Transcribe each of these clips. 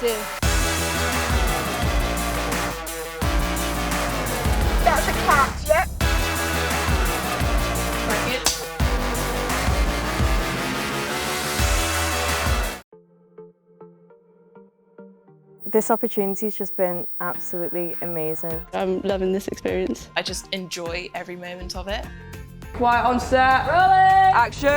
do. That's a cat, yep. Like it. This opportunity has just been absolutely amazing. I'm loving this experience. I just enjoy every moment of it. Quiet on set. Rolling. Action.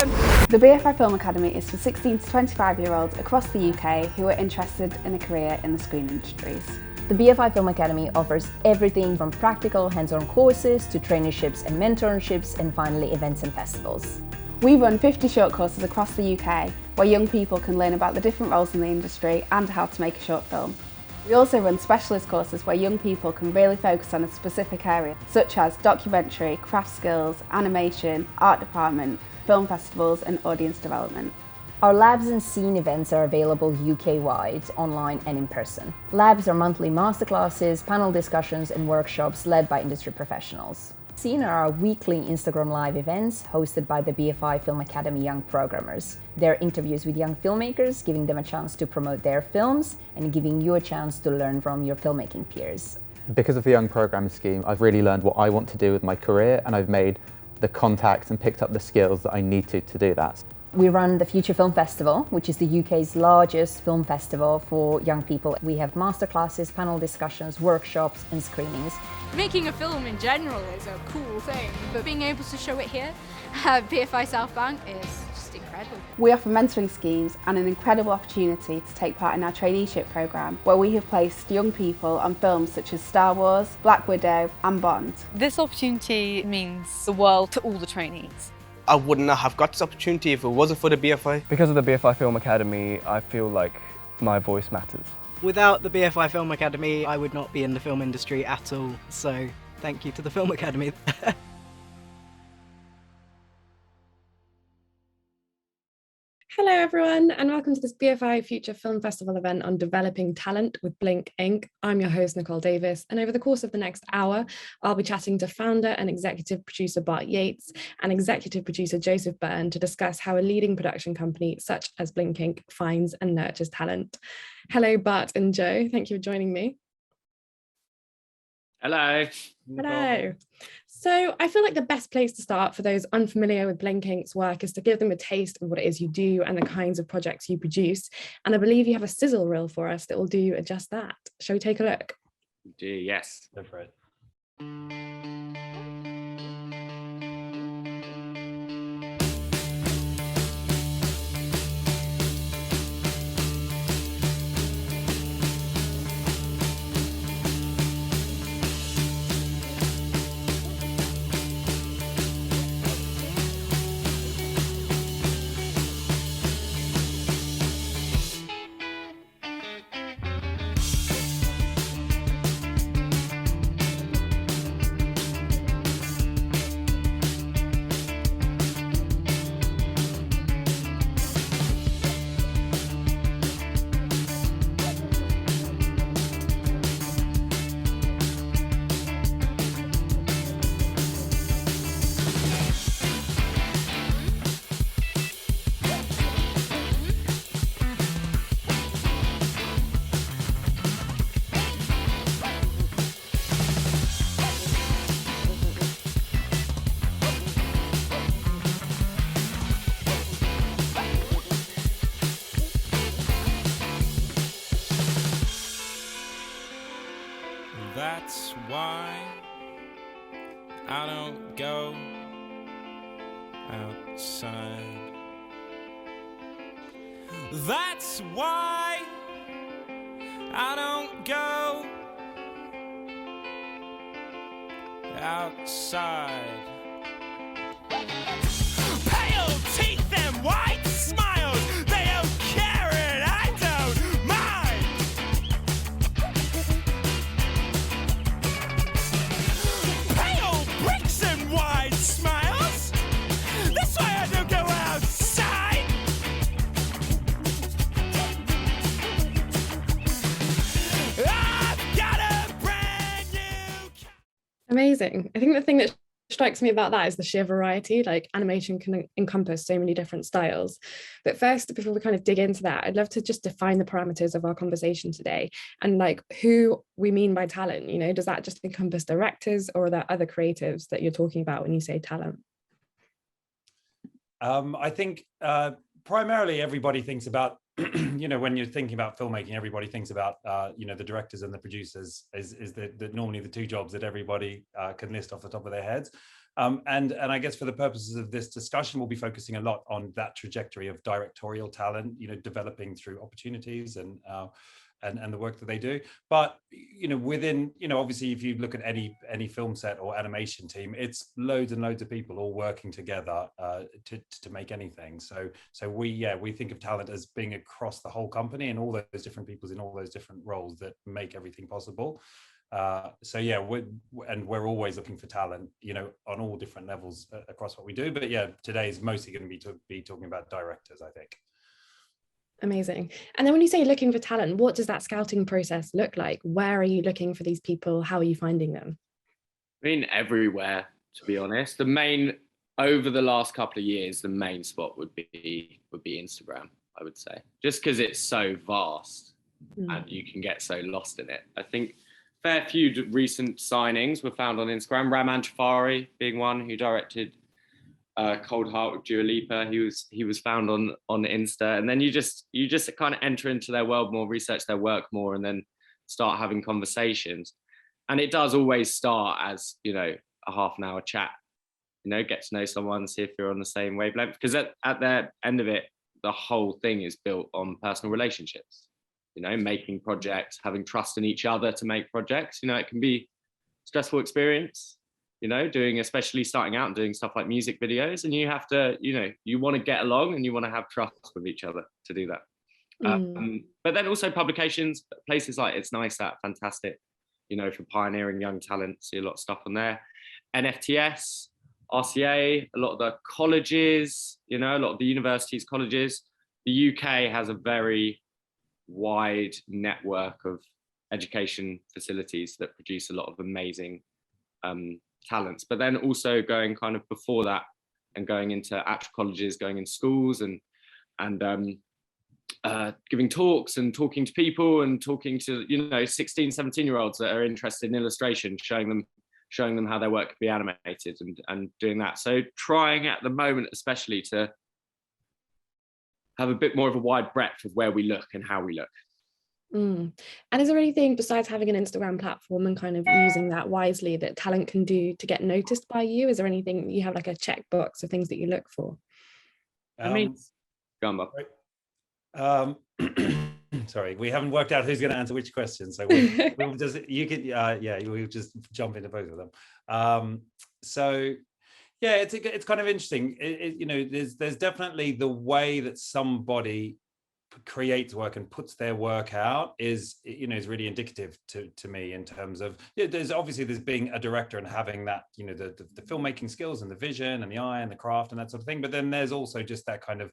The BFI Film Academy is for 16 to 25-year-olds across the UK who are interested in a career in the screen industries. The BFI Film Academy offers everything from practical hands-on courses to traineeships and mentorships, and finally events and festivals. We run 50 short courses across the UK where young people can learn about the different roles in the industry and how to make a short film. We also run specialist courses where young people can really focus on a specific area, such as documentary, craft skills, animation, art department, film festivals and audience development. Our labs and scene events are available UK-wide, online and in person. Labs are monthly masterclasses, panel discussions and workshops led by industry professionals. Scene are our weekly Instagram Live events hosted by the BFI Film Academy Young Programmers. They're interviews with young filmmakers, giving them a chance to promote their films and giving you a chance to learn from your filmmaking peers. Because of the Young Programmer scheme, I've really learned what I want to do with my career, and I've made the contacts and picked up the skills that I need to do that. We run the Future Film Festival, which is the UK's largest film festival for young people. We have masterclasses, panel discussions, workshops and screenings. Making a film in general is a cool thing, but being able to show it here at BFI South Bank is just incredible. We offer mentoring schemes and an incredible opportunity to take part in our traineeship programme, where we have placed young people on films such as Star Wars, Black Widow and Bond. This opportunity means the world to all the trainees. I wouldn't have got this opportunity if it wasn't for the BFI. Because of the BFI Film Academy, I feel like my voice matters. Without the BFI Film Academy, I would not be in the film industry at all. So thank you to the Film Academy. Hello everyone and welcome to this BFI Future Film Festival event on developing talent with Blinkink. I'm your host Nicole Davis, and over the course of the next hour I'll be chatting to founder and executive producer Bart Yates and executive producer Josef Byrne to discuss how a leading production company such as Blinkink finds and nurtures talent. Hello Bart and Joe, thank you for joining me. Hello. Hello. So I feel like the best place to start for those unfamiliar with Blinkink's work is to give them a taste of what it is you do and the kinds of projects you produce. And I believe you have a sizzle reel for us that will do just that. Shall we take a look? We do, yes. Go for it. That's why I don't go outside. That's why I don't go outside. Pale teeth and white smiles, they don't care and I don't mind. Pale bricks and wide smiles, that's why I don't go outside. I've got a brand new... Amazing. I think the thing that strikes me about that is the sheer variety. Like animation can encompass so many different styles. But first, before we kind of dig into that, I'd love to just define the parameters of our conversation today and like who we mean by talent. You know, does that just encompass directors, or are there other creatives that you're talking about when you say talent? I think primarily everybody thinks about, you know, when you're thinking about filmmaking, everybody thinks about, you know, the directors and the producers is normally the two jobs that everybody can list off the top of their heads. And I guess for the purposes of this discussion, we'll be focusing a lot on that trajectory of directorial talent, you know, developing through opportunities and the work that they do. But, you know, within, you know, obviously if you look at any film set or animation team, it's loads and loads of people all working together to make anything. So we think of talent as being across the whole company and all those different people in all those different roles that make everything possible. So yeah, we're always looking for talent, you know, on all different levels across what we do. But yeah, today is mostly going to be talking about directors, I think. Amazing. And then when you say looking for talent, what does that scouting process look like? Where are you looking for these people? How are you finding them? I mean, everywhere, to be honest. Over the last couple of years, the main spot would be Instagram, I would say, just because it's so vast and you can get so lost in it. I think fair few recent signings were found on Instagram. Raman Jafari being one, who directed Cold Heart with Dua Lipa. He was found on Insta, and then you just kind of enter into their world more, research their work more, and then start having conversations. And it does always start as, you know, a half an hour chat, you know, get to know someone, see if you're on the same wavelength, because at the end of it, the whole thing is built on personal relationships, you know, making projects, having trust in each other to make projects. You know, it can be a stressful experience, you know, especially starting out and doing stuff like music videos, and you have to, you know, you want to get along and you want to have trust with each other to do that. But then also publications, places like It's Nice That, fantastic, you know, for pioneering young talent, see a lot of stuff on there. NFTS, RCA, a lot of the colleges, you know, a lot of the universities, colleges. The UK has a very wide network of education facilities that produce a lot of amazing talents, but then also going kind of before that and going into actual colleges, going in schools and giving talks and talking to people and talking to, you know, 16, 17-year-olds that are interested in illustration, showing them how their work could be animated and doing that. So trying at the moment, especially, to have a bit more of a wide breadth of where we look and how we look. And is there anything besides having an Instagram platform and kind of using that wisely that talent can do to get noticed by you? Is there anything you have, like a checkbox of things that you look for? I mean, sorry, we haven't worked out who's going to answer which question, so we'll just we'll just jump into both of them. So yeah, it's kind of interesting. You know, there's definitely the way that somebody creates work and puts their work out is really indicative to me in terms of, there's being a director and having that, you know, the filmmaking skills and the vision and the eye and the craft and that sort of thing. But then there's also just that kind of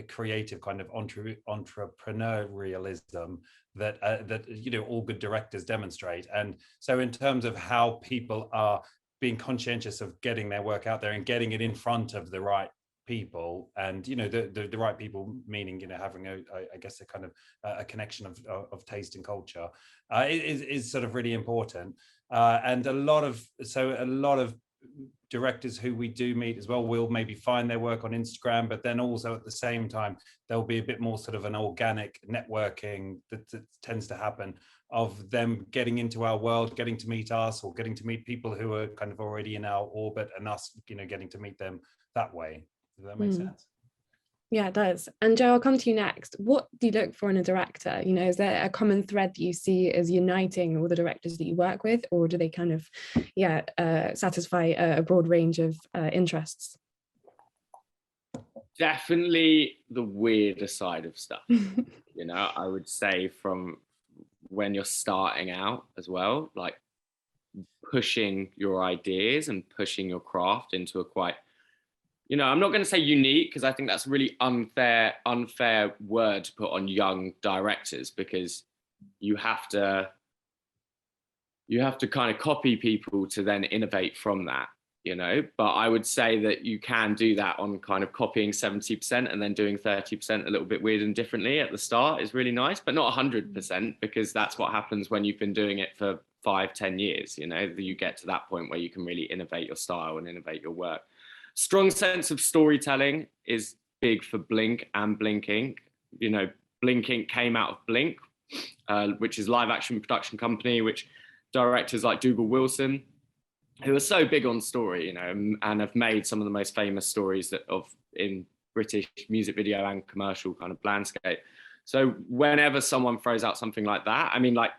creative kind of entrepreneurialism that you know, all good directors demonstrate. And so in terms of how people are being conscientious of getting their work out there and getting it in front of the right people, and you know, the right people meaning, you know, having a kind of a connection of taste and culture is sort of really important. And a lot of directors who we do meet as well will maybe find their work on Instagram, but then also at the same time there'll be a bit more sort of an organic networking that tends to happen, of them getting into our world, getting to meet us, or getting to meet people who are kind of already in our orbit, and us, you know, getting to meet them that way. Does that make sense? Yeah, it does. And Joe, I'll come to you next. What do you look for in a director? You know, is there a common thread that you see as uniting all the directors that you work with, or do they kind of, satisfy a broad range of interests? Definitely the weirder side of stuff. You know, I would say from when you're starting out as well, like pushing your ideas and pushing your craft into a quite, you know, I'm not going to say unique, because I think that's a really unfair word to put on young directors, because you have to kind of copy people to then innovate from that. you know, but I would say that you can do that on kind of copying 70% and then doing 30% a little bit weird and differently at the start is really nice, but not 100%, because that's what happens when you've been doing it for 5-10 years, you know, you get to that point where you can really innovate your style and innovate your work. Strong sense of storytelling is big for Blink and Blinkink. You know, Blinkink came out of Blink, which is live action production company, which directors like Dougal Wilson, who are so big on story, you know, and have made some of the most famous stories in British music video and commercial kind of landscape. So whenever someone throws out something like that, I mean, like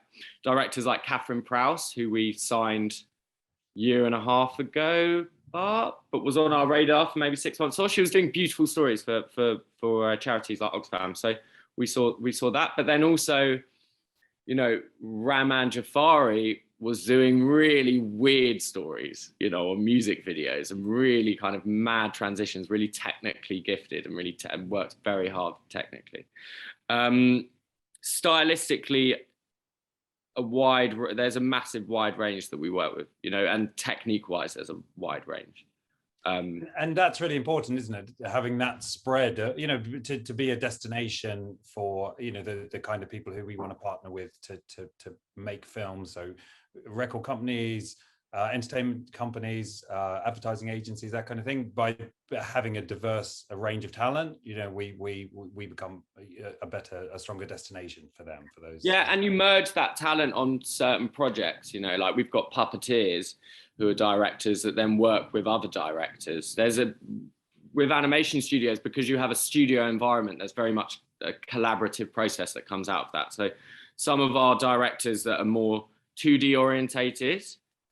directors like Catherine Prowse, who we signed a year and a half ago, Bart, but was on our radar for maybe 6 months. So she was doing beautiful stories for charities like Oxfam. So we saw that, but then also, you know, Rahman Jafari was doing really weird stories, you know, on music videos and really kind of mad transitions, really technically gifted and really worked very hard technically. Stylistically, there's a massive wide range that we work with, you know, and technique-wise, there's a wide range. And that's really important, isn't it? Having that spread, you know, to be a destination for, you know, the kind of people who we want to partner with to make films. So record companies, entertainment companies, advertising agencies, that kind of thing. By having a range of talent, you know, we become a stronger destination for them, for those. Yeah, and you merge that talent on certain projects, you know, like we've got puppeteers who are directors that then work with other directors. With animation studios, because you have a studio environment, there's very much a collaborative process that comes out of that. So some of our directors that are more 2D orientated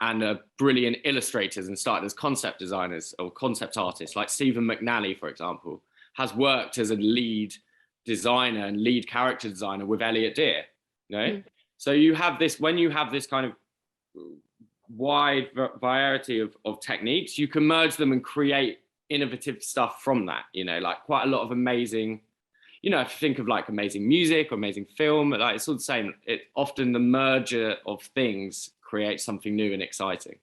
and are brilliant illustrators and started as concept designers or concept artists, like Stephen McNally, for example, has worked as a lead designer and lead character designer with Elliot Deer, you know? So you have this, when you have this kind of wide variety of techniques, you can merge them and create innovative stuff from that, you know, like quite a lot of amazing, you know, if you think of like amazing music or amazing film, like it's all the same. Often the merger of things creates something new and exciting.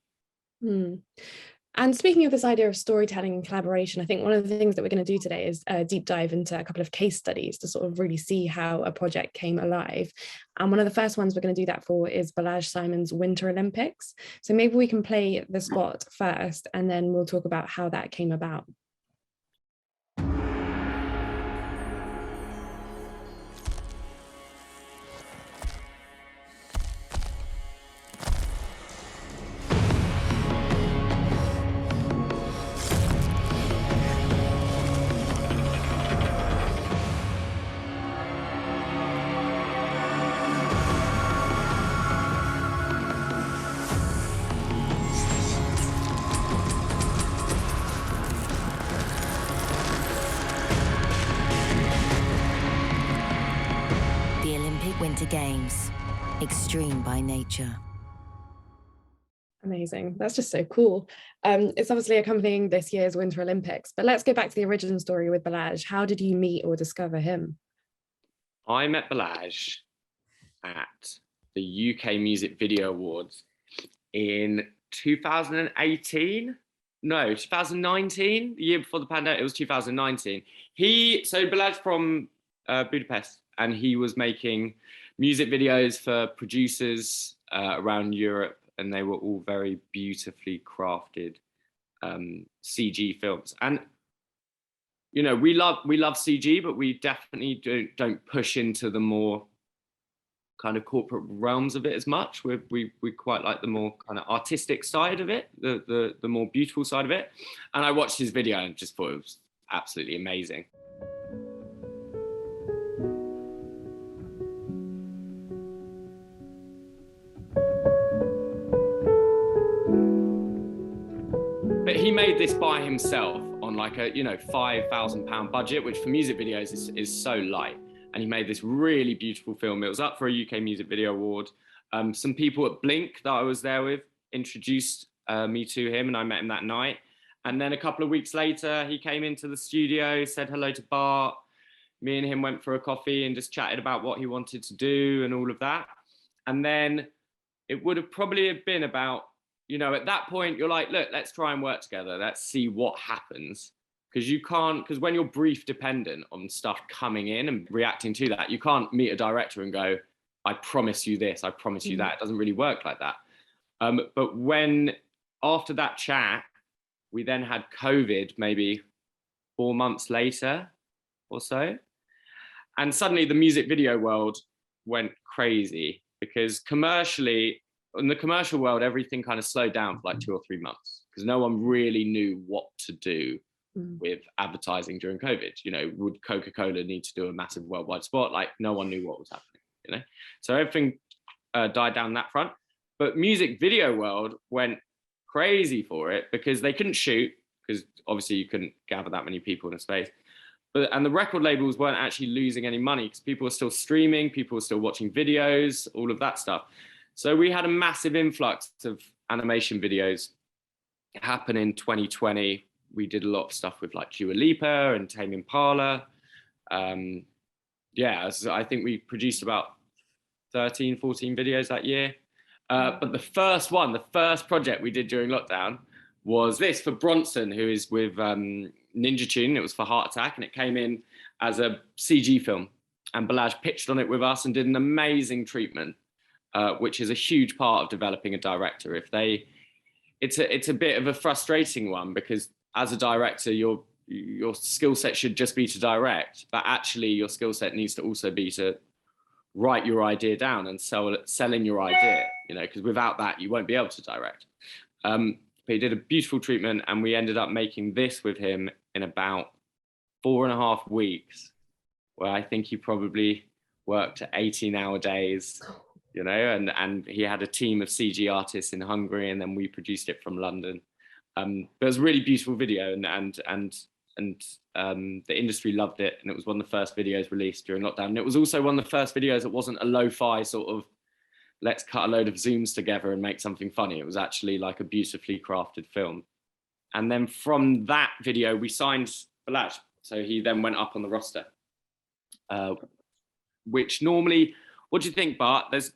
And speaking of this idea of storytelling and collaboration, I think one of the things that we're going to do today is deep dive into a couple of case studies to sort of really see how a project came alive. And one of the first ones we're going to do that for is Balazs Simon's Winter Olympics. So maybe we can play the spot first, and then we'll talk about how that came about. Winter Games, extreme by nature. Amazing. That's just so cool. It's obviously accompanying this year's Winter Olympics, but let's go back to the original story with Balazs. How did you meet or discover him? I met Balazs at the UK Music Video Awards in 2019, the year before the pandemic. It was 2019. Balazs from Budapest, and he was making music videos for producers around Europe, and they were all very beautifully crafted CG films. And you know, we love CG, but we definitely don't push into the more kind of corporate realms of it as much. We quite like the more kind of artistic side of it, the more beautiful side of it. And I watched his video and just thought it was absolutely amazing. But he made this by himself on like a, you know, £5,000 budget, which for music videos is so light. And he made this really beautiful film. It was up for a UK Music Video Award. Some people at Blink that I was there with introduced me to him, and I met him that night. And then a couple of weeks later, he came into the studio, said hello to Bart. Me and him went for a coffee and just chatted about what he wanted to do and all of that. And then it would have probably been about at that point you're like, look, let's try and work together. Let's see what happens. Because when you're brief dependent on stuff coming in and reacting to that, you can't meet a director and go, I promise you this, I promise you that. It doesn't really work like that. But after that chat, we then had COVID maybe 4 months later or so. And suddenly the music video world went crazy because commercially, in the commercial world, everything kind of slowed down for like 2 or 3 months because no one really knew what to do with advertising during COVID. Would Coca-Cola need to do a massive worldwide spot? Like no one knew what was happening, So everything died down that front. But music video world went crazy for it because they couldn't shoot because obviously you couldn't gather that many people in a space. And the record labels weren't actually losing any money because people were still streaming, people were still watching videos, all of that stuff. So we had a massive influx of animation videos happen in 2020. We did a lot of stuff with like Dua Lipa and Tame Impala. I think we produced about 13, 14 videos that year. But the first project we did during lockdown was this for Bronson, who is with Ninja Tune. It was for Heart Attack, and it came in as a CG film. And Balazs pitched on it with us and did an amazing treatment, which is a huge part of developing a director. It's a bit of a frustrating one because as a director, your skill set should just be to direct, but actually your skill set needs to also be to write your idea down and selling your idea, because without that, you won't be able to direct. But he did a beautiful treatment and we ended up making this with him in about 4.5 weeks, where I think he probably worked 18-hour days, and he had a team of CG artists in Hungary, and then we produced it from London. But it was a really beautiful video, and the industry loved it, and it was one of the first videos released during lockdown. And it was also one of the first videos that wasn't a lo-fi sort of, let's cut a load of zooms together and make something funny. It was actually like a beautifully crafted film. And then from that video, we signed Balazs. So he then went up on the roster, which normally, what do you think, Bart? There's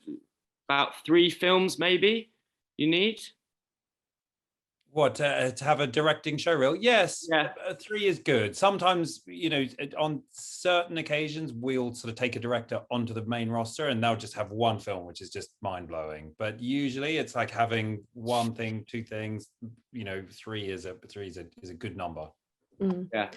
about 3 films maybe you need. What, to have a directing showreel? Yes, yeah. 3 is good. Sometimes, on certain occasions, we'll sort of take a director onto the main roster and they'll just have 1 film, which is just mind-blowing. But usually it's like having 1 thing, 2 things, 3 is a good number. Yeah.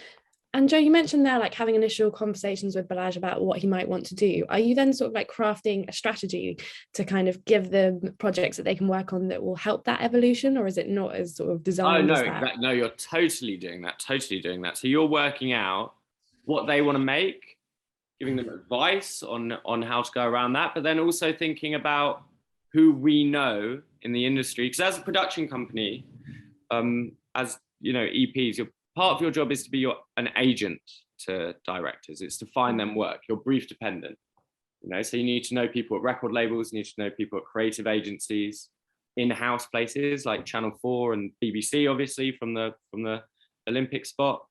And Joe, you mentioned there like having initial conversations with Balazs about what he might want to do. Are you then sort of like crafting a strategy to kind of give them projects that they can work on that will help that evolution, or is it not as sort of designed as that? No, you're totally doing that. So you're working out what they want to make, giving them advice on how to go around that, but then also thinking about who we know in the industry. Because as a production company, as EPs, part of your job is to be an agent to directors. It's to find them work. You're brief dependent, so you need to know people at record labels, you need to know people at creative agencies, in-house places like Channel 4 and BBC, obviously from the Olympic spot.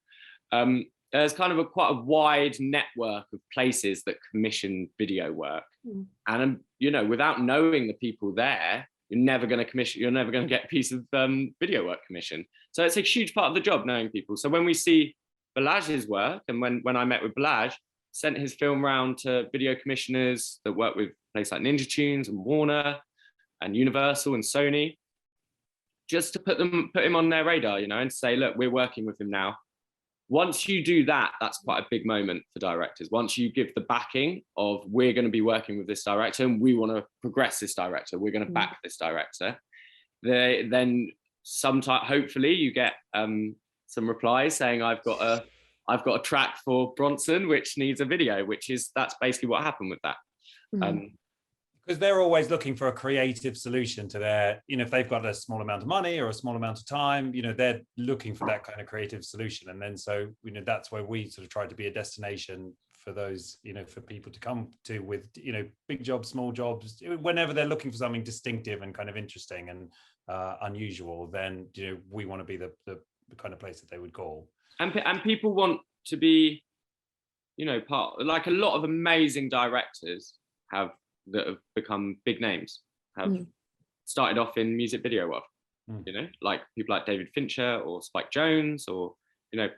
There's kind of quite a wide network of places that commission video work. And without knowing the people there, you're never going to get a piece of video work commissioned. So it's a huge part of the job, knowing people. So when we see Balazs' work, and when I met with Balazs, sent his film round to video commissioners that work with places like Ninja Tunes and Warner and Universal and Sony, just to put him on their radar, and say, look, we're working with him now. Once you do that, that's quite a big moment for directors. Once you give the backing of, we're going to be working with this director and we want to progress this director, we're going to back this director, then sometime, hopefully you get some replies saying, I've got a track for Bronson which needs a video, that's basically what happened with that. Because they're always looking for a creative solution to their, if they've got a small amount of money or a small amount of time, they're looking for that kind of creative solution. And then so, that's where we sort of try to be a destination for those, for people to come to with, big jobs, small jobs, whenever they're looking for something distinctive and kind of interesting and unusual, then, we want to be the kind of place that they would call. And people want to be, part, like a lot of amazing directors that have become big names, have started off in music video world. you know, like people like David Fincher or Spike Jonze, or, you know,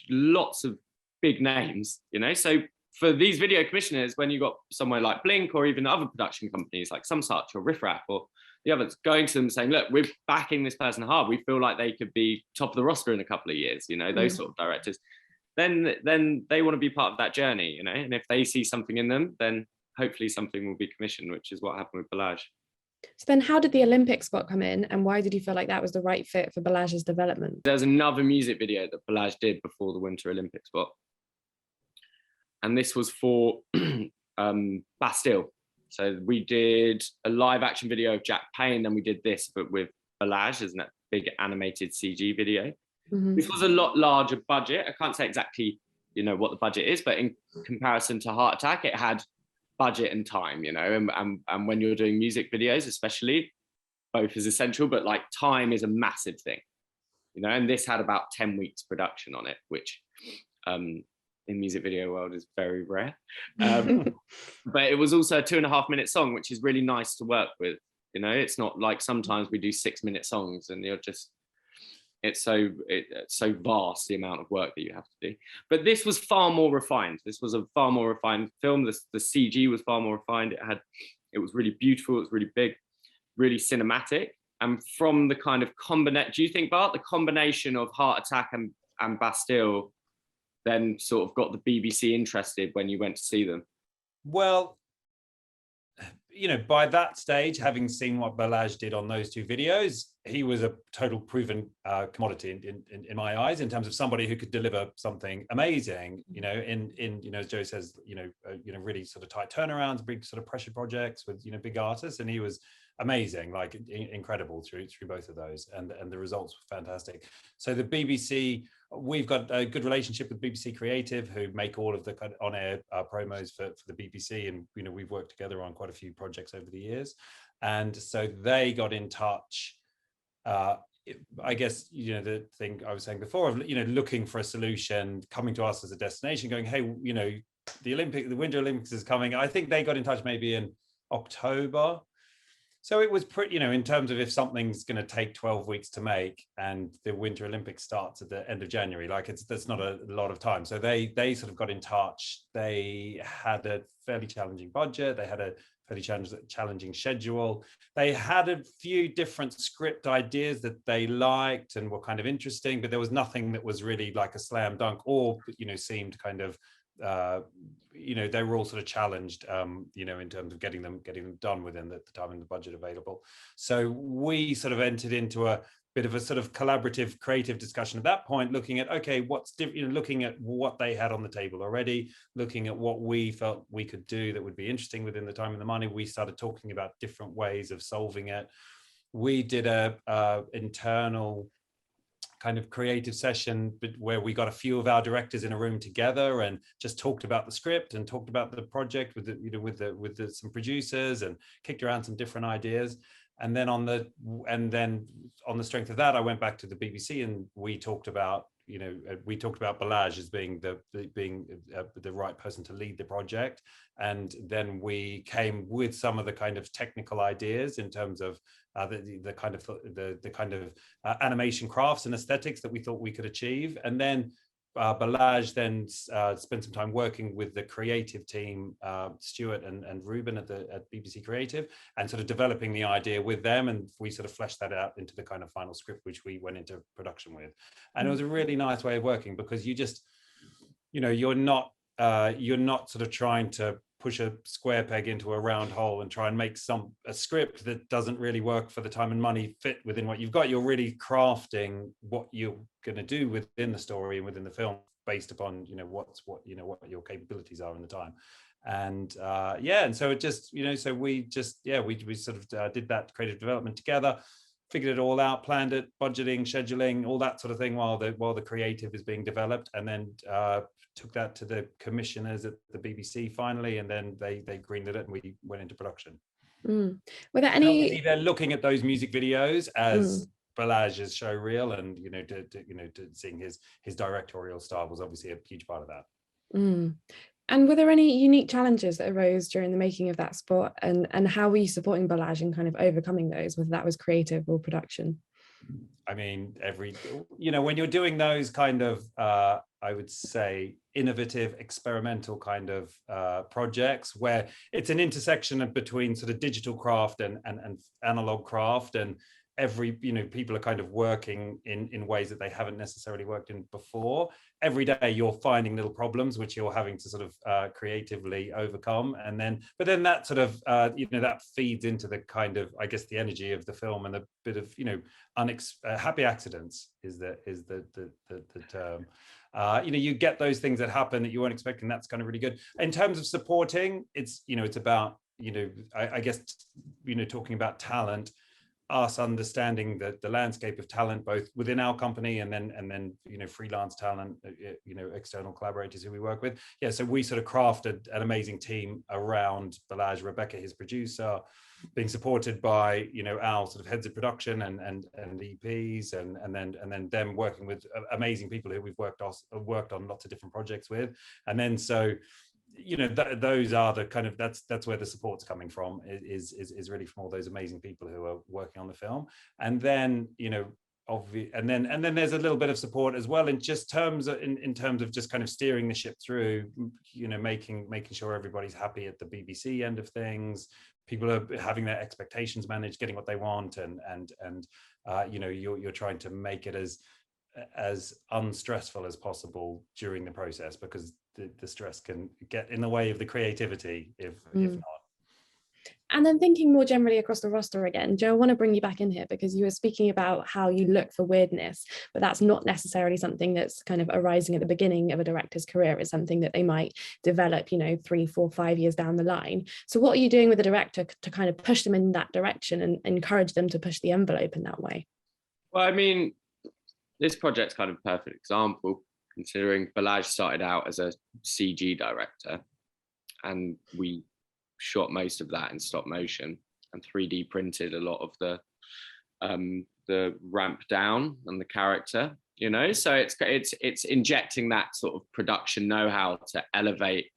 lots of big names, you know. So for these video commissioners, when you got somewhere like Blink or even other production companies like Some Such or Riff Raff or the others, going to them saying, look, we're backing this person hard, we feel like they could be top of the roster in a couple of years, you know, those sort of directors, then they want to be part of that journey, you know. And if they see something in them, then hopefully something will be commissioned, which is what happened with Balaj. So then how did the Olympic spot come in, and why did you feel like that was the right fit for Balaj's development? There's another music video that Balaj did before the Winter Olympic spot, and this was for Bastille. So we did a live action video of Jack Payne, then we did this, but with Balaj as a big animated CG video. This was a lot larger budget. I can't say exactly, you know, what the budget is, but in comparison to Heart Attack, it had budget and time, you know, and when you're doing music videos, especially, both is essential, but like time is a massive thing, you know. And this had about 10 weeks production on it, which in music video world is very rare. But it was also a 2.5 minute song, which is really nice to work with, you know. It's not like sometimes we do 6-minute songs and you're just, it's so vast, the amount of work that you have to do. But this was far more refined. This was a far more refined film. The CG was far more refined. It was really beautiful. It was really big, really cinematic. And from the kind of do you think, Bart, the combination of Heart Attack and Bastille then sort of got the BBC interested when you went to see them? Well, you know, by that stage, having seen what Balaj did on those 2 videos, he was a total proven commodity in my eyes, in terms of somebody who could deliver something amazing, you know, in you know, as Joe says, you know, really sort of tight turnarounds, big sort of pressure projects with, you know, big artists, and he was amazing, like incredible through both of those, and the results were fantastic. So the BBC, we've got a good relationship with BBC Creative, who make all of the kind of on-air promos for the BBC, and, you know, we've worked together on quite a few projects over the years, and so they got in touch. I guess, you know, the thing I was saying before of, you know, looking for a solution, coming to us as a destination, going, hey, you know, the Winter Olympics is coming. I think they got in touch maybe in October. So it was pretty, you know, in terms of if something's going to take 12 weeks to make and the Winter Olympics starts at the end of January, like that's not a lot of time. So they sort of got in touch. They had a fairly challenging budget. They had a fairly challenging schedule. They had a few different script ideas that they liked and were kind of interesting, but there was nothing that was really like a slam dunk or, you know, seemed kind of, you know, they were all sort of challenged, you know, in terms of getting them done within the time and the budget available. So we sort of entered into a bit of a sort of collaborative, creative discussion at that point, looking at, okay, what's different, you know, looking at what they had on the table already, looking at what we felt we could do that would be interesting within the time and the money. We started talking about different ways of solving it. We did a internal kind of creative session where we got a few of our directors in a room together and just talked about the script and talked about the project with the, you know, with some producers, and kicked around some different ideas. And then on the strength of that, I went back to the BBC and we talked about, you know, we talked about Balaj as being the right person to lead the project. And then we came with some of the kind of technical ideas in terms of the kind of animation crafts and aesthetics that we thought we could achieve. And then Balaj then spent some time working with the creative team, Stuart and Ruben at BBC Creative, and sort of developing the idea with them, and we sort of fleshed that out into the kind of final script which we went into production with. And it was a really nice way of working, because you just, you know, you're not sort of trying to push a square peg into a round hole and try and make a script that doesn't really work for the time and money fit within what you've got. You're really crafting what you're going to do within the story and within the film based upon, you know, what your capabilities are in the time. And and so it just, you know, so we sort of did that creative development together, figured it all out, planned it, budgeting, scheduling, all that sort of thing while the creative is being developed, and then took that to the commissioners at the BBC finally, and then they greenlit it and we went into production. Were there any? They're looking at those music videos as Balaj's show reel, and you know, to seeing his directorial style was obviously a huge part of that. And were there any unique challenges that arose during the making of that spot, and how were you supporting Balazs in kind of overcoming those, whether that was creative or production? I mean, when you're doing those kind of, I would say, innovative, experimental kind of projects where it's an intersection between sort of digital craft and analog craft, and people are kind of working in ways that they haven't necessarily worked in before. Every day you're finding little problems which you're having to sort of creatively overcome, but then that sort of that feeds into the kind of, I guess, the energy of the film, and a bit of happy accidents is the term. You get those things that happen that you weren't expecting. That's kind of really good. In terms of supporting, it's about I guess talking about talent, us understanding the landscape of talent both within our company and then freelance talent, external collaborators who we work with. So we sort of crafted an amazing team around Balazs, Rebecca, his producer, being supported by our sort of heads of production and EPs, and then them working with amazing people who we've worked on lots of different projects with. And then those are the kind of, that's where the support's coming from, is really from all those amazing people who are working on the film. And then and then there's a little bit of support as well in terms of just kind of steering the ship through, making sure everybody's happy at the BBC end of things. People are having their expectations managed, getting what they want, and you're trying to make it as unstressful as possible during the process, because the stress can get in the way of the creativity if not. And then thinking more generally across the roster again, Joe, I want to bring you back in here, because you were speaking about how you look for weirdness, but that's not necessarily something that's kind of arising at the beginning of a director's career. It's something that they might develop, 3, 4, 5 years down the line. So what are you doing with the director to kind of push them in that direction and encourage them to push the envelope in that way? Well, I mean, this project's kind of a perfect example, considering Balazs started out as a CG director, and we shot most of that in stop motion and 3D printed a lot of the ramp down and the character, so it's injecting that sort of production know-how to elevate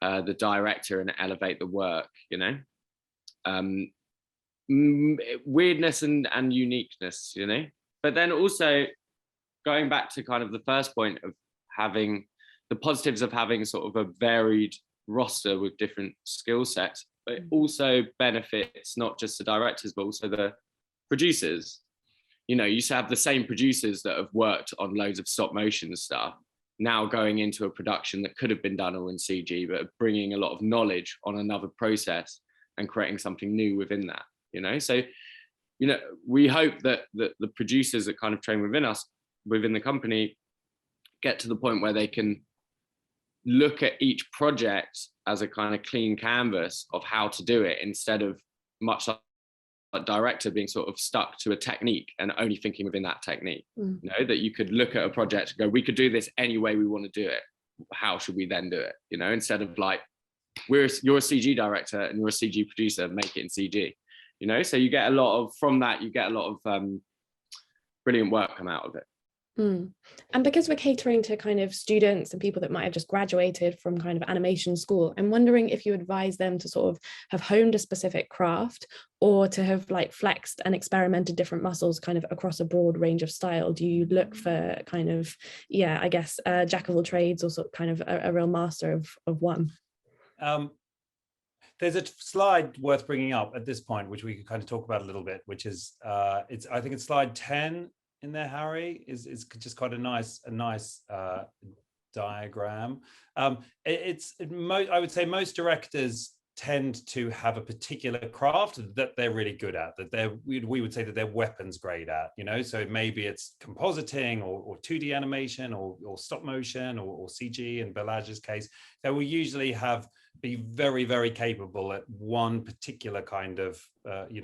the director and elevate the work, weirdness and uniqueness, but then also going back to kind of the first point of having the positives of having sort of a varied roster with different skill sets, but it also benefits not just the directors but also the producers. You used to have the same producers that have worked on loads of stop motion stuff now going into a production that could have been done all in CG, but bringing a lot of knowledge on another process and creating something new within that. So we hope that the producers that kind of train within the company get to the point where they can look at each project as a kind of clean canvas of how to do it, instead of much like a director being sort of stuck to a technique and only thinking within that technique. That you could look at a project and go, we could do this any way we want to do it. How should we then do it? Instead of like, you're a CG director and you're a CG producer, make it in CG. So you get a lot of brilliant work come out of it. And because we're catering to kind of students and people that might have just graduated from kind of animation school, I'm wondering if you advise them to sort of have honed a specific craft, or to have like flexed and experimented different muscles kind of across a broad range of style. Do you look for kind of, I guess, jack of all trades, or sort of kind of a real master of one? There's a slide worth bringing up at this point, which we could kind of talk about a little bit, which is, I think it's slide 10 in there, Harry, is just quite a nice diagram. I would say most directors tend to have a particular craft that they're really good at, that we would say that they're weapons grade at, so maybe it's compositing or 2D animation or stop motion or CG in Balazs's case. They will usually be very, very capable at one particular kind of,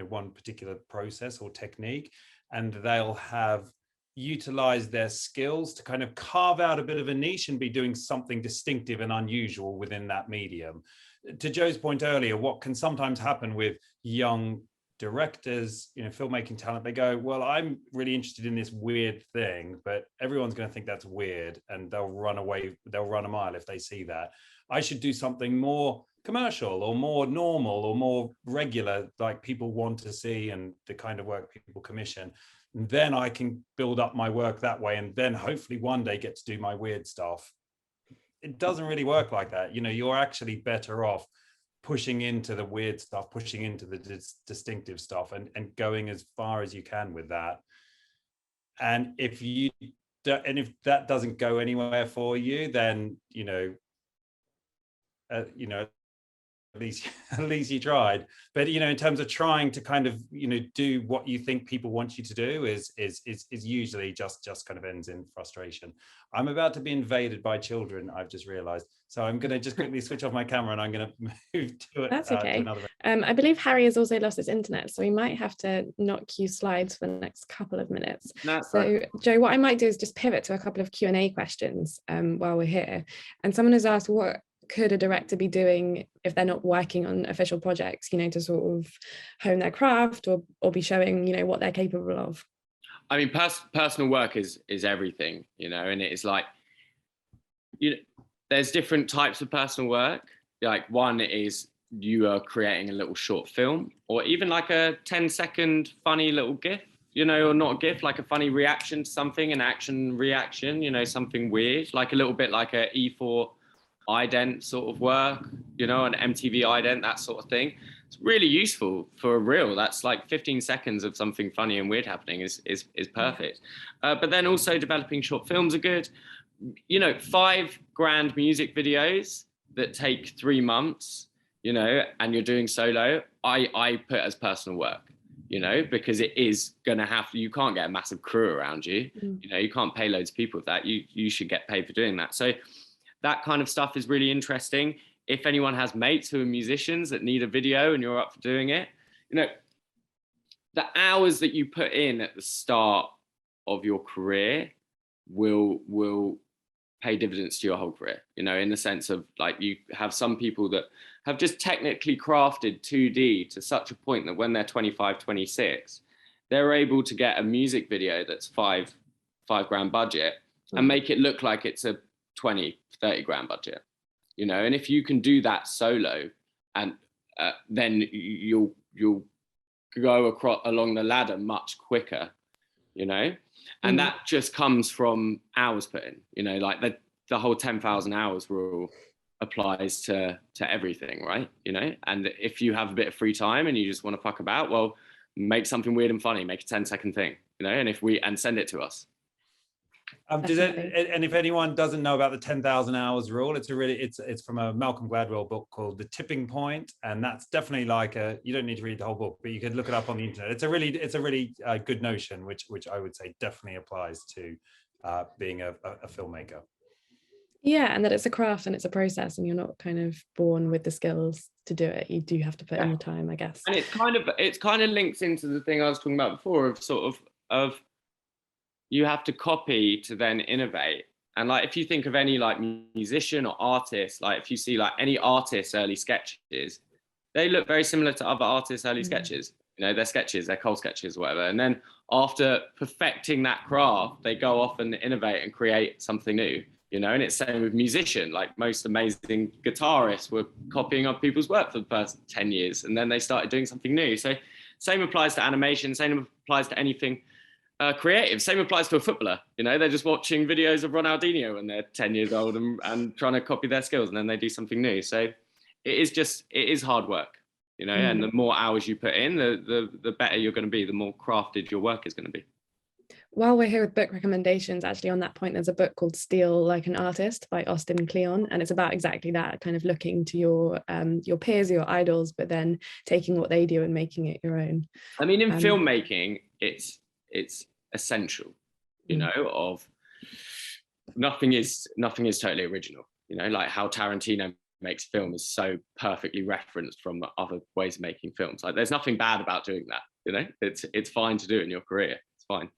one particular process or technique, and they'll have utilized their skills to kind of carve out a bit of a niche and be doing something distinctive and unusual within that medium. To Joe's point earlier, what can sometimes happen with young directors, filmmaking talent, they go, well, I'm really interested in this weird thing, but everyone's going to think that's weird and they'll run a mile if they see that. I should do something more commercial or more normal or more regular, like people want to see and the kind of work people commission. And then I can build up my work that way and then hopefully one day get to do my weird stuff. It doesn't really work like that. You're actually better off pushing into the weird stuff, pushing into the distinctive stuff and going as far as you can with that. And if that doesn't go anywhere for you, then, at least you tried. But in terms of trying to kind of do what you think people want you to do is usually just kind of ends in frustration. I'm about to be invaded by children, I've just realized, so I'm going to just quickly switch off my camera and I'm going to move to it. That's okay. To another. I believe Harry has also lost his internet, so we might have to not cue slides for the next couple of minutes. Joe, what I might do is just pivot to a couple of Q&A questions while we're here. And someone has asked, what could a director be doing if they're not working on official projects, to sort of hone their craft or be showing, what they're capable of? I mean, personal work is everything, and it is like, there's different types of personal work. Like one is you are creating a little short film or even like a 10-second funny little GIF, or not a GIF, like a funny reaction to something, an action reaction, something weird, like a little bit like a E4 ident sort of work, an MTV ident, that sort of thing. It's really useful for a reel. That's like 15 seconds of something funny and weird happening is perfect. But then also developing short films are good. $5,000 music videos that take 3 months, and you're doing solo, I put as personal work, because it is going to you can't get a massive crew around you. You can't pay loads of people with that. You should get paid for doing that. So that kind of stuff is really interesting. If anyone has mates who are musicians that need a video and you're up for doing it, the hours that you put in at the start of your career will pay dividends to your whole career, in the sense of like you have some people that have just technically crafted 2D to such a point that when they're 25, 26, they're able to get a music video that's $5,000 budget and make it look like it's a 20, 30 grand budget, and if you can do that solo, and then you'll go along the ladder much quicker, and that just comes from hours put in, like the whole 10,000 hours rule applies to everything, right? And if you have a bit of free time and you just want to fuck about, well, make something weird and funny, make a 10-second thing, and send it to us. And if anyone doesn't know about the 10,000 hours rule, it's from a Malcolm Gladwell book called The Tipping Point, and that's definitely like you don't need to read the whole book, but you could look it up on the internet. It's a really good notion, which I would say definitely applies to being a filmmaker. Yeah, and that it's a craft and it's a process, and you're not kind of born with the skills to do it. You do have to put in the time, I guess. And it's kind of links into the thing I was talking about before of sort of you have to copy to then innovate. And like if you think of any like musician or artist, like if you see like any artist's early sketches, they look very similar to other artists' early sketches. Their sketches, their Cole sketches, whatever. And then after perfecting that craft, they go off and innovate and create something new. And it's same with musician, like most amazing guitarists were copying other people's work for the first 10 years, and then they started doing something new. So same applies to animation, same applies to anything creative, same applies to a footballer. They're just watching videos of Ronaldinho when they're 10 years old and trying to copy their skills, and then they do something new. So it is hard work, and the more hours you put in, the better you're going to be, the more crafted your work is going to be. While we're here with book recommendations, actually on that point, there's a book called Steal Like an Artist by Austin Kleon, and it's about exactly that, kind of looking to your peers, your idols, but then taking what they do and making it your own. I mean, in filmmaking, it's essential, of nothing is totally original, like how Tarantino makes film is so perfectly referenced from other ways of making films. Like there's nothing bad about doing that, it's fine to do in your career. It's fine.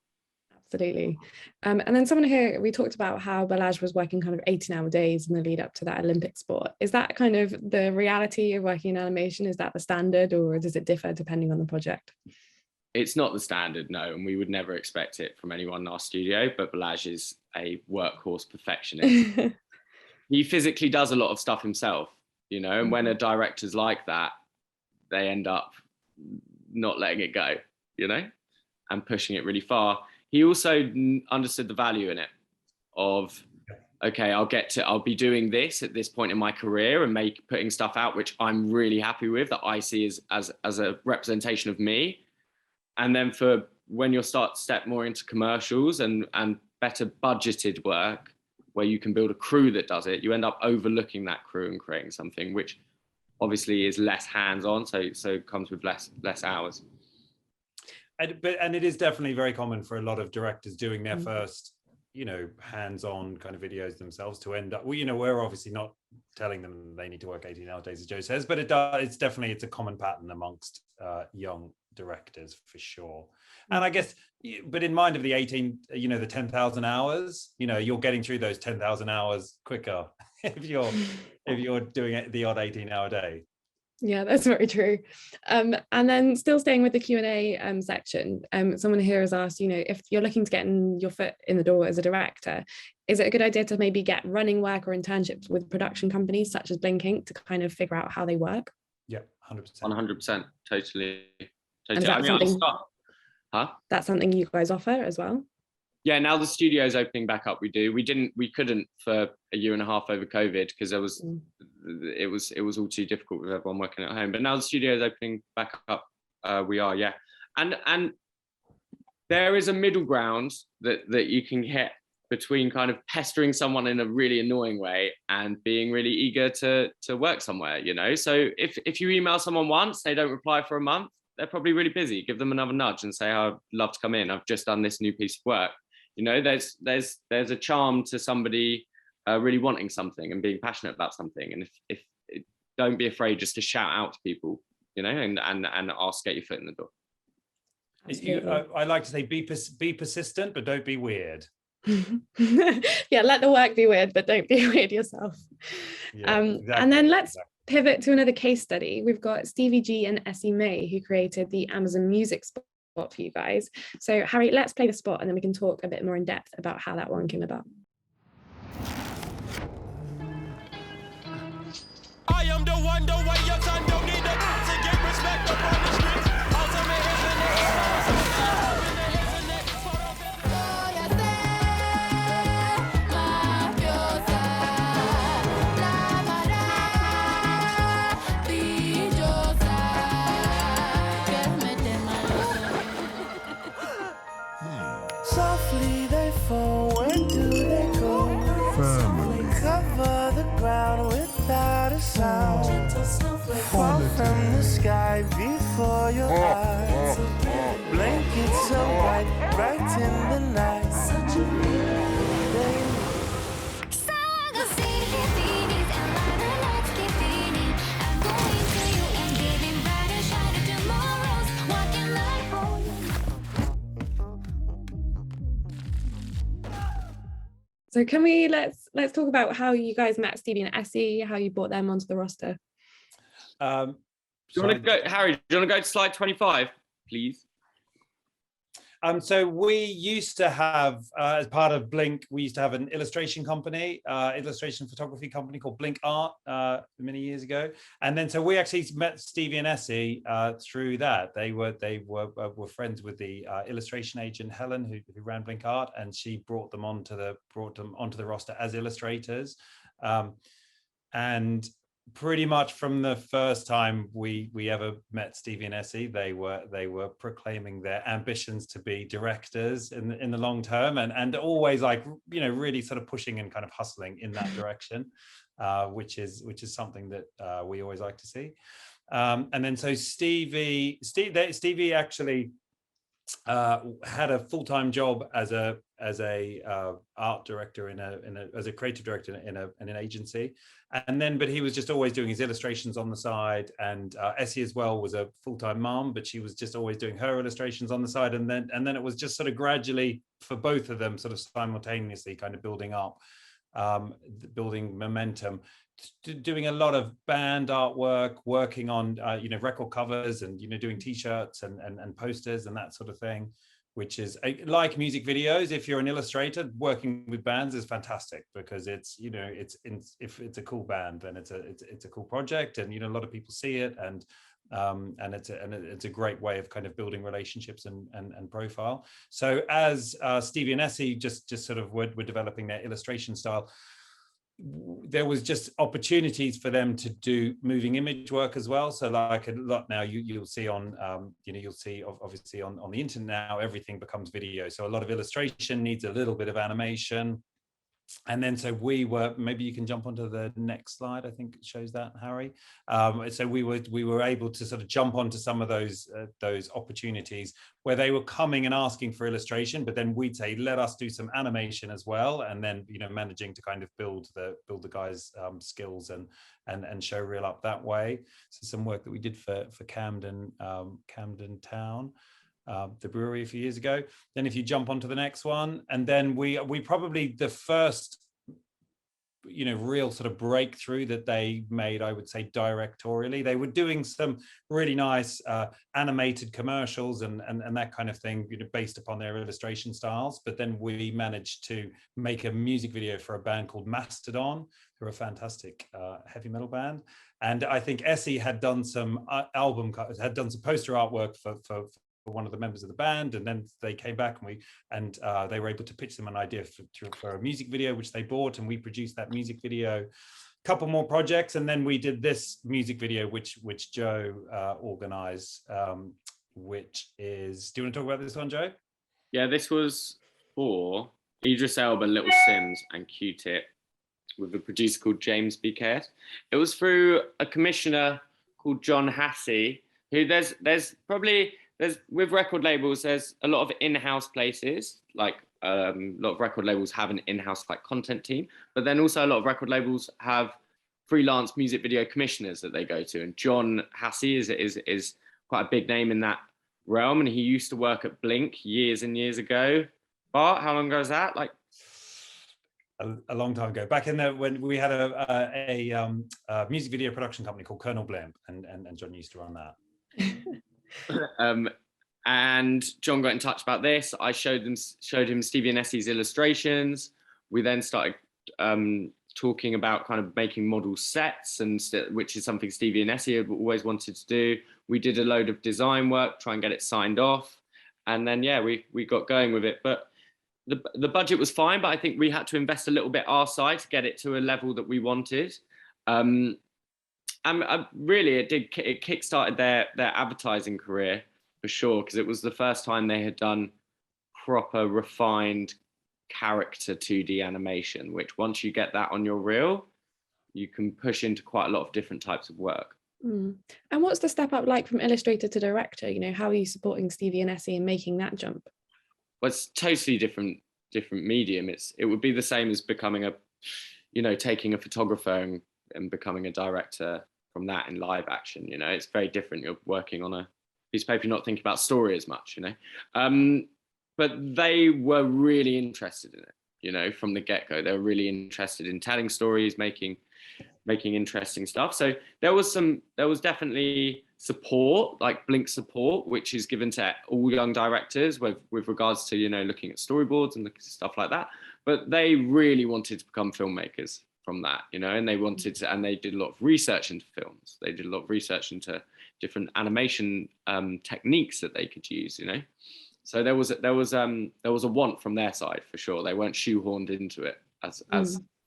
Absolutely. And then someone here, we talked about how Balazs was working kind of 18-hour days in the lead up to that Olympic sport. Is that kind of the reality of working in animation? Is that the standard, or does it differ depending on the project? It's not the standard, no, and we would never expect it from anyone in our studio, but Balazs is a workhorse perfectionist. He physically does a lot of stuff himself, you know, and when a director's like that, they end up not letting it go, you know, and pushing it really far. He also understood the value in it of, okay, I'll be doing this at this point in my career and putting stuff out which I'm really happy with, that I see as a representation of me. And then for when you step more into commercials and better budgeted work, where you can build a crew that does it, you end up overlooking that crew and creating something which obviously is less hands-on, so comes with less hours. And it is definitely very common for a lot of directors doing their first, you know, hands-on kind of videos themselves to end up, well, you know, we're obviously not telling them they need to work 18-hour days, as Joe says, but it's a common pattern amongst young directors for sure. And I guess, but in mind of the 10,000 hours, you know, you're getting through those 10,000 hours quicker if you're doing it the odd 18-hour day. Yeah, that's very true. And then still staying with the Q&A section, someone here has asked, you know, if you're looking to get your foot in the door as a director, is it a good idea to maybe get running work or internships with production companies such as Blinkink to kind of figure out how they work? Yeah, 100%. 100%, totally. And that's something you guys offer as well? Yeah, now the studio's opening back up, we do. We couldn't for a year and a half over COVID because it was all too difficult with everyone working at home. But now the studio's opening back up, we are, yeah. And there is a middle ground that you can get between kind of pestering someone in a really annoying way and being really eager to work somewhere, you know? So if you email someone once, they don't reply for a month, they're probably really busy. Give them another nudge and say, oh, I'd love to come in. I've just done this new piece of work. You know, there's a charm to somebody really wanting something and being passionate about something. And if don't be afraid just to shout out to people, you know, and ask, get your foot in the door. I like to say be persistent, but don't be weird. Yeah, let the work be weird, but don't be weird yourself. Yeah, exactly. And then let's pivot to another case study. We've got Stevie G and Essie May, who created the Amazon Music spot for you guys. So Harry, let's play the spot and then we can talk a bit more in depth about how that one came about. I am the one, the way your son don't need to get respect upon the streets. Ultimate softly they fall, where do they go? Family. Cover the ground without a sound. Fall from the sky before your eyes. Blankets so white, bright in the night. So can we let's talk about how you guys met Stevie and Essie, how you brought them onto the roster. Do you want to go, Harry? Do you want to go to slide 25, please? So we used to have, as part of Blink, we used to have an illustration company, illustration photography company called Blink Art many years ago. And then so we actually met Stevie and Essie through that. They were friends with the illustration agent Helen, who ran Blink Art, and she brought them onto the roster as illustrators. And pretty much from the first time we ever met Stevie and Essie, they were proclaiming their ambitions to be directors in the long term, and always, like, you know, really sort of pushing and kind of hustling in that direction, which is something that we always like to see. And then so Stevie actually had a full-time job as a as a art director as a creative director in an agency, and then but he was just always doing his illustrations on the side, and Essie as well was a full-time mom, but she was just always doing her illustrations on the side, and then it was just sort of gradually for both of them sort of simultaneously kind of building up, building momentum, doing a lot of band artwork, working on record covers, and doing t-shirts and posters and that sort of thing, which is like music videos. If you're an illustrator, working with bands is fantastic, because if it's a cool band, then it's a cool project, and a lot of people see it, and it's a great way of kind of building relationships and profile. So as Stevie and Essie just sort of were developing their illustration style, there was just opportunities for them to do moving image work as well. So like a lot now, you'll see on you'll see obviously on the internet now, everything becomes video. So a lot of illustration needs a little bit of animation. And then so we were, maybe you can jump onto the next slide, I think it shows that, Harry. So we were able to sort of jump onto some of those opportunities where they were coming and asking for illustration, but then we'd say, let us do some animation as well, and then managing to kind of build the guys' skills and show reel up that way. So some work that we did for Camden Town, the brewery a few years ago. Then if you jump onto the next one, and then we probably the first real sort of breakthrough that they made, I would say directorially. They were doing some really nice animated commercials and that kind of thing, based upon their illustration styles. But then we managed to make a music video for a band called Mastodon, who are a fantastic heavy metal band. And I think Essie had done some poster artwork for one of the members of the band, and then they came back and they were able to pitch them an idea for a music video, which they bought, and we produced that music video. Couple more projects, and then we did this music video which Joe organized, which is, do you want to talk about this one, Joe? Yeah, this was for Idris Elba, Little Sims and Q-Tip, with a producer called James BKS. It was through a commissioner called John Hassey, who there's with record labels, there's a lot of in-house places, like a lot of record labels have an in-house like content team, but then also a lot of record labels have freelance music video commissioners that they go to. And John Hassey is quite a big name in that realm, and he used to work at Blink years and years ago. Bart, how long ago was that? Like a long time ago, back in when we had a music video production company called Colonel Blimp, and John used to run that. And John got in touch about this. I showed him Stevie and Essie's illustrations. We then started talking about kind of making model sets, which is something Stevie and Essie had always wanted to do. We did a load of design work, try and get it signed off, and then we got going with it. But the budget was fine, but I think we had to invest a little bit our side to get it to a level that we wanted. And really, it kickstarted their advertising career for sure, because it was the first time they had done proper refined character 2D animation, which once you get that on your reel, you can push into quite a lot of different types of work. And what's the step up like from illustrator to director? How are you supporting Stevie and Essie in making that jump? Well, it's totally different medium. It would be the same as becoming taking a photographer and becoming a director from that in live action. It's very different. You're working on a piece of paper, you're not thinking about story as much, but they were really interested in it, from the get-go. They were really interested in telling stories, making interesting stuff. So there was definitely support, like Blink support, which is given to all young directors with regards to looking at storyboards and stuff like that. But they really wanted to become filmmakers from that, and they wanted to, and they did a lot of research into films. They did a lot of research into different animation techniques that they could use, So there was a want from their side for sure. They weren't shoehorned into it as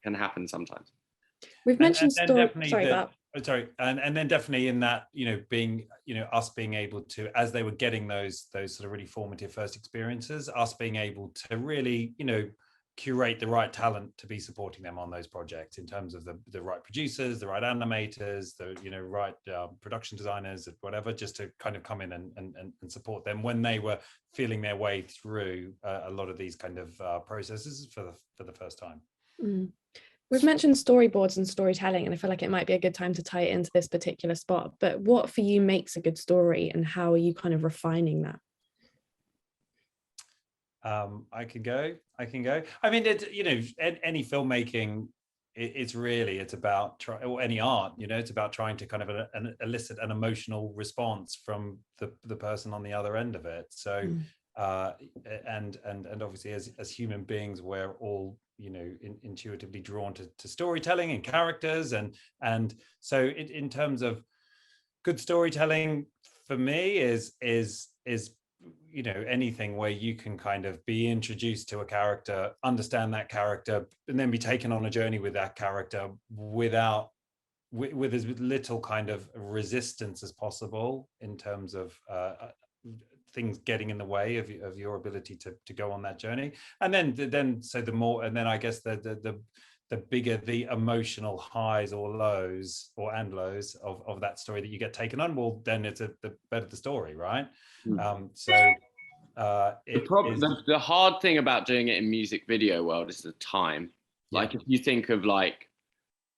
can happen sometimes. We've mentioned and then definitely in that, being, us being able to, as they were getting those sort of really formative first experiences, us being able to really, curate the right talent to be supporting them on those projects in terms of the right producers, the right animators, the right production designers, whatever, just to kind of come in and support them when they were feeling their way through a lot of these kind of processes for the first time. We've mentioned storyboards and storytelling, and I feel like it might be a good time to tie it into this particular spot, but what for you makes a good story, and how are you kind of refining that? I can go. I mean, any filmmaking, it's about or any art, it's about trying to kind of elicit an emotional response from the person on the other end of it. So, and obviously, as human beings, we're all intuitively drawn to storytelling and characters, and so in terms of good storytelling for me is anything where you can kind of be introduced to a character, understand that character, and then be taken on a journey with that character with as little kind of resistance as possible in terms of things getting in the way of your ability to go on that journey. And then so the more, and then I guess the bigger the emotional highs or lows lows of that story that you get taken on, well, then it's the better the story, right? The hard thing about doing it in music video world is the time. Like if you think of like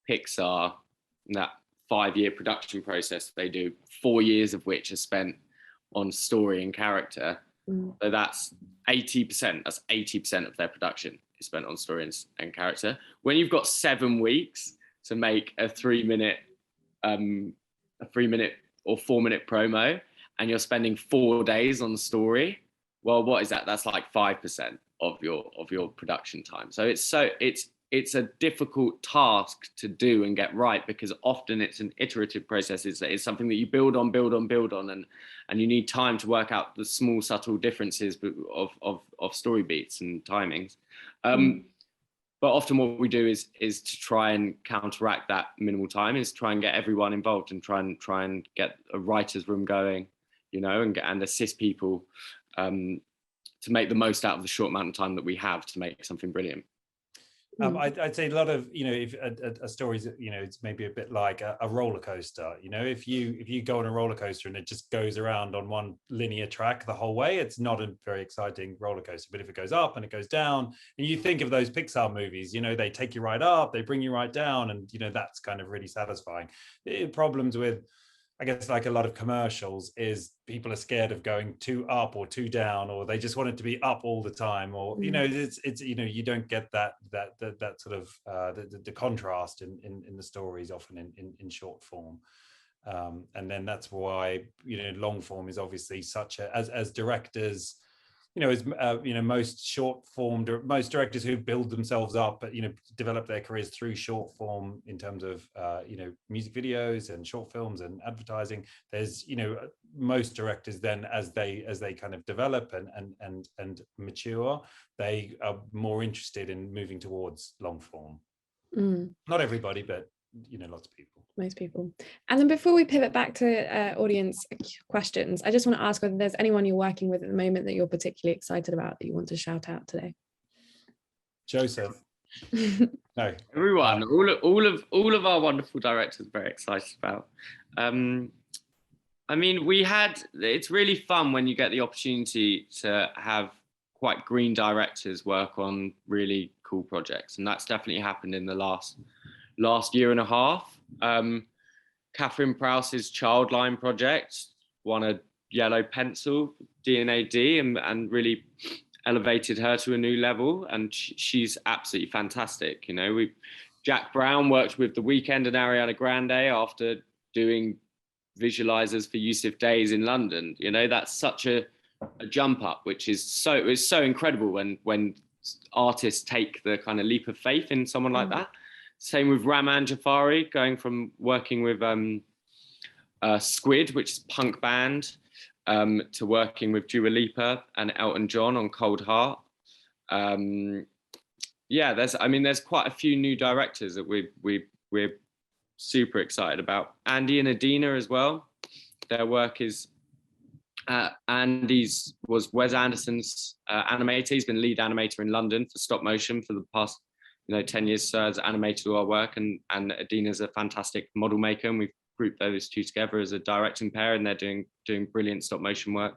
Pixar, that 5-year production process they do, 4 years of which are spent on story and character. So that's 80%. That's 80% of their production is spent on story and character. When you've got 7 weeks to make a 3-minute or 4-minute promo, and you're spending 4 days on the story, well, what is that? That's like 5% of your production time. So it's a difficult task to do and get right, because often it's an iterative process. It's something that you build on, and you need time to work out the small, subtle differences of story beats and timings. But often what we do is to try and counteract that minimal time, is try and get everyone involved and try and get a writer's room going, and assist people to make the most out of the short amount of time that we have to make something brilliant. I'd say a lot of, if a story is, it's maybe a bit like a roller coaster. If you go on a roller coaster and it just goes around on one linear track the whole way, it's not a very exciting roller coaster. But if it goes up and it goes down, and you think of those Pixar movies, they take you right up, they bring you right down, and that's kind of really satisfying. Problems with, I guess, like a lot of commercials, is people are scared of going too up or too down, or they just want it to be up all the time, or it's you don't get that sort of the contrast in the stories often in short form, and then that's why long form is obviously such a, as directors, most directors who build themselves up, but develop their careers through short form in terms of music videos and short films and advertising. There's most directors then, as they kind of develop and mature, they are more interested in moving towards long form. Not everybody, but lots of people. Most people. And then before we pivot back to audience questions, I just want to ask whether there's anyone you're working with at the moment that you're particularly excited about that you want to shout out today. Josef. No. Everyone, all of our wonderful directors are very excited about. I mean, it's really fun when you get the opportunity to have quite green directors work on really cool projects, and that's definitely happened in the last year and a half. Catherine Prowse's Childline project won a yellow pencil D&AD and really elevated her to a new level, and she's absolutely fantastic. Jack Brown worked with The Weeknd and Ariana Grande after doing visualizers for Yusuf Days in London. That's such a jump up, which is so incredible when artists take the kind of leap of faith in someone like that. Same with Raman Jafari, going from working with Squid, which is a punk band, to working with Dua Lipa and Elton John on Cold Heart. There's quite a few new directors that we're super excited about. Andy and Adina as well. Their work is Andy's was Wes Anderson's animator. He's been lead animator in London for stop motion for the past 10 years. So as animator to our work, and Adina's a fantastic model maker, and we've grouped those two together as a directing pair, and they're doing brilliant stop motion work.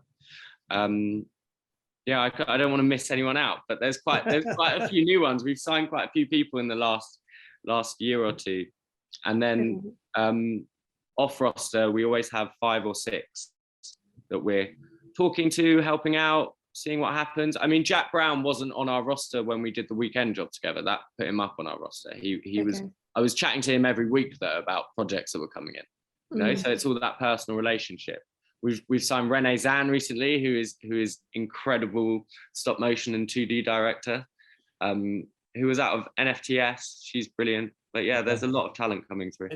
Yeah, I don't want to miss anyone out, but there's quite a few new ones. We've signed quite a few people in the last year or two, and then off roster we always have 5 or 6 that we're talking to, helping out, seeing what happens. I mean, Jack Brown wasn't on our roster when we did the weekend job together. That put him up on our roster. He was. I was chatting to him every week though about projects that were coming in. So it's all that personal relationship. We've signed Renee Zan recently, who is incredible stop motion and 2D director, who was out of NFTS. She's brilliant. But yeah, there's a lot of talent coming through.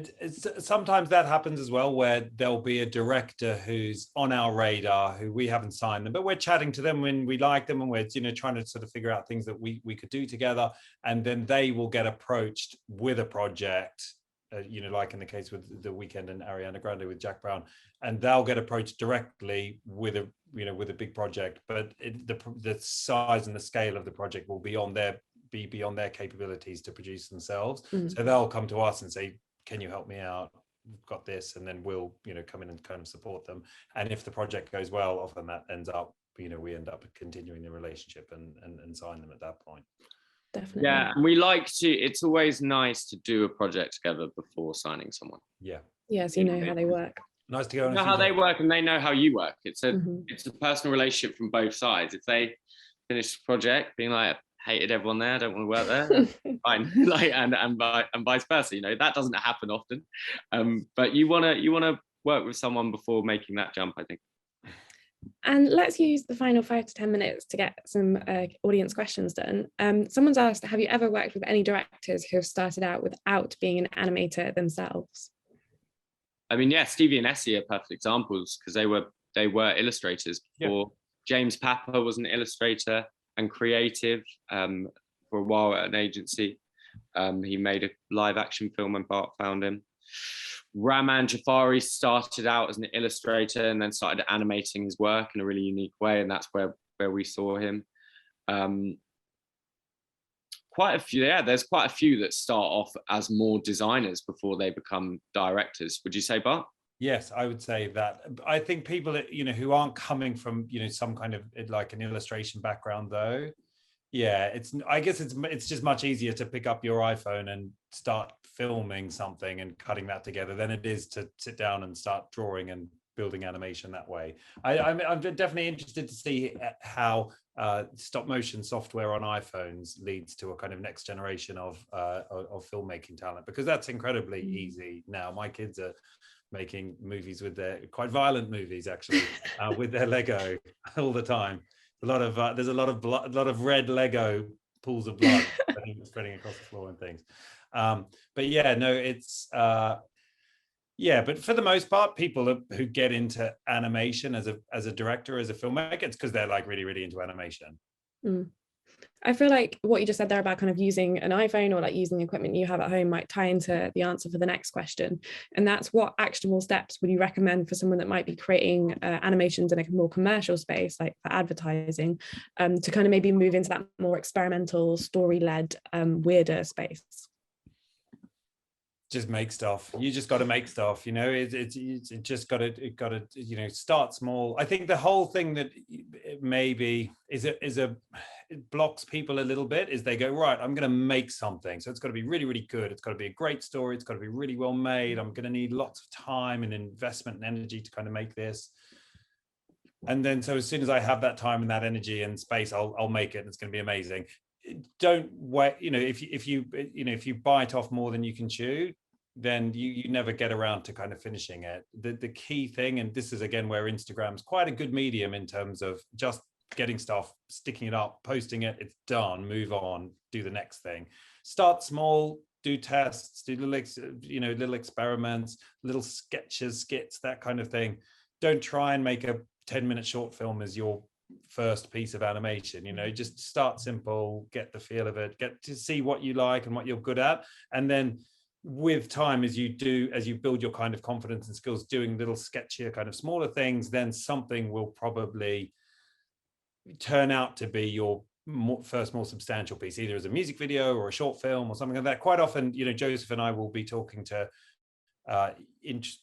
Sometimes that happens as well, where there'll be a director who's on our radar who we haven't signed them, but we're chatting to them when we like them, and we're trying to sort of figure out things that we could do together, and then they will get approached with a project. Like in the case with The Weeknd and Ariana Grande with Jack Brown, and they'll get approached directly with a big project, but the size and the scale of the project will be beyond their capabilities to produce themselves. So they'll come to us and say, "Can you help me out? We've got this," and then we'll come in and kind of support them. And if the project goes well, often that ends up we end up continuing the relationship and sign them at that point. Definitely. Yeah, and we like to. It's always nice to do a project together before signing someone. Yeah. Yeah, so you know how they work. Nice to go. You know how they work, and they know how you work. It's a personal relationship from both sides. If they finish the project being like, hated everyone there, I don't want to work there, fine. and vice versa. That doesn't happen often. But you wanna work with someone before making that jump, I think. And let's use the final 5 to 10 minutes to get some audience questions done. Someone's asked, have you ever worked with any directors who have started out without being an animator themselves? I mean, yeah, Stevie and Essie are perfect examples, because they were illustrators before. Yeah. James Papa was an illustrator and creative for a while at an agency. He made a live action film when Bart found him. Rahman Jafari started out as an illustrator and then started animating his work in a really unique way, and that's where we saw him. Quite a few, yeah, there's quite a few that start off as more designers before they become directors. Would you say, Bart? Yes, I would say that. I think people that, who aren't coming from, some kind of like an illustration background though, yeah, I guess it's just much easier to pick up your iPhone and start filming something and cutting that together than it is to sit down and start drawing and building animation that way. I'm definitely interested to see how stop motion software on iPhones leads to a kind of next generation of filmmaking talent, because that's incredibly easy now. My kids are making movies with quite violent movies actually, with their Lego all the time. There's a lot of blood, a lot of red Lego pools of blood spreading across the floor and things. But yeah, no, it's but for the most part, people who get into animation as a director, as a filmmaker, it's because they're like really, really into animation. I feel like what you just said there about kind of using an iPhone or like using equipment you have at home might tie into the answer for the next question. And that's, what actionable steps would you recommend for someone that might be creating animations in a more commercial space, like for advertising, to kind of maybe move into that more experimental, story-led, weirder space? Just make stuff. You just got to make stuff. It just got to start small. I think the whole thing that maybe it blocks people a little bit is they go, right, I'm going to make something, so it's got to be really, really good. It's got to be a great story. It's got to be really well made. I'm going to need lots of time and investment and energy to kind of make this. And then, so as soon as I have that time and that energy and space, I'll make it, and it's going to be amazing. Don't wait. If you bite off more than you can chew, then you never get around to kind of finishing it. The key thing, and this is again where Instagram's quite a good medium in terms of just getting stuff, sticking it up, posting it, it's done, move on, do the next thing. Start small, do tests, do little experiments, little sketches, skits, that kind of thing. Don't try and make a 10-minute short film as your first piece of animation. Just start simple, get the feel of it, get to see what you like and what you're good at, and then with time, as you build your kind of confidence and skills doing little sketchier kind of smaller things, then something will probably turn out to be your first more substantial piece, either as a music video or a short film or something like that. Quite often, Joseph and I will be talking to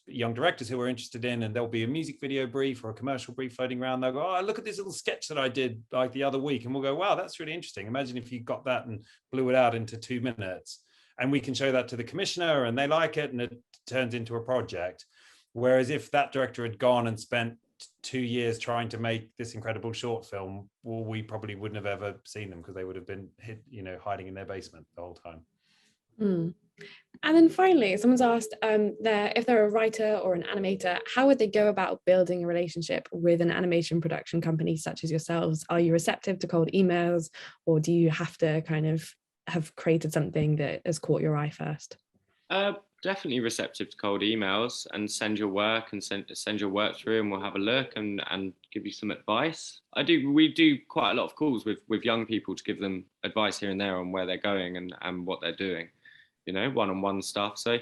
young directors who are interested in, and there'll be a music video brief or a commercial brief floating around. They'll go, oh, look at this little sketch that I did like the other week, and we'll go, wow, that's really interesting. Imagine if you got that and blew it out into 2 minutes, and we can show that to the commissioner and they like it and it turns into a project. Whereas if that director had gone and spent 2 years trying to make this incredible short film, well, we probably wouldn't have ever seen them because they would have been hiding in their basement the whole time. And then finally, someone's asked if they're a writer or an animator, how would they go about building a relationship with an animation production company such as yourselves? Are you receptive to cold emails, or do you have to kind of have created something that has caught your eye first? Definitely receptive to cold emails, and send your work and send your work through, and we'll have a look and give you some advice. We do quite a lot of calls with young people to give them advice here and there on where they're going and what they're doing, one-on-one stuff. So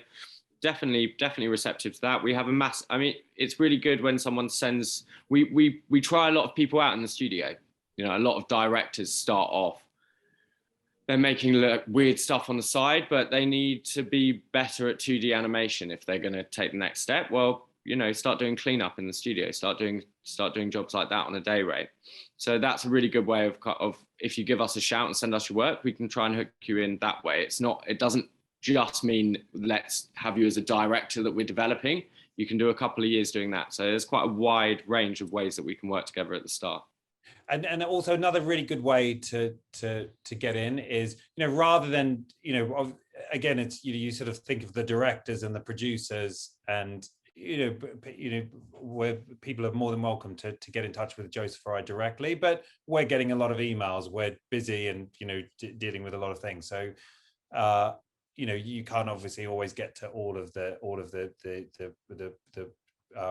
definitely receptive to that. We have it's really good when someone sends, we try a lot of people out in the studio. A lot of directors start off, they're making weird stuff on the side, but they need to be better at 2D animation if they're going to take the next step. Well, start doing cleanup in the studio, start doing jobs like that on a day rate. So that's a really good way of if you give us a shout and send us your work, we can try and hook you in that way. It doesn't just mean let's have you as a director that we're developing. You can do a couple of years doing that. So there's quite a wide range of ways that we can work together at the start. And also another really good way to get in is, rather than, again, it's, you sort of think of the directors and the producers, and, where people are more than welcome to get in touch with Joseph or I directly, but we're getting a lot of emails. We're busy and, dealing with a lot of things. So, you can't obviously always get to all of the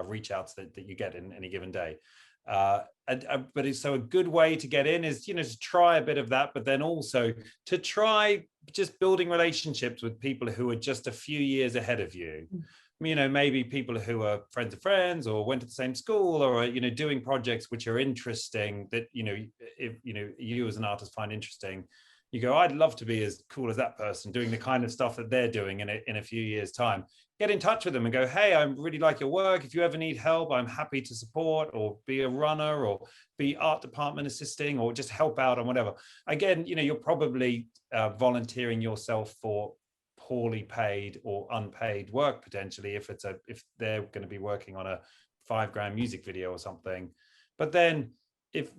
reach outs that you get in any given day. But it's a good way to get in is, to try a bit of that, but then also to try just building relationships with people who are just a few years ahead of you. Maybe people who are friends of friends or went to the same school, or, doing projects which are interesting that, if, you as an artist find interesting. You go, I'd love to be as cool as that person doing the kind of stuff that they're doing in a few years' time. Get in touch with them and go, hey, I really like your work. If you ever need help, I'm happy to support, or be a runner, or be art department assisting, or just help out on whatever. Again, you're probably volunteering yourself for poorly paid or unpaid work potentially if they're going to be working on a $5,000 music video or something. But then if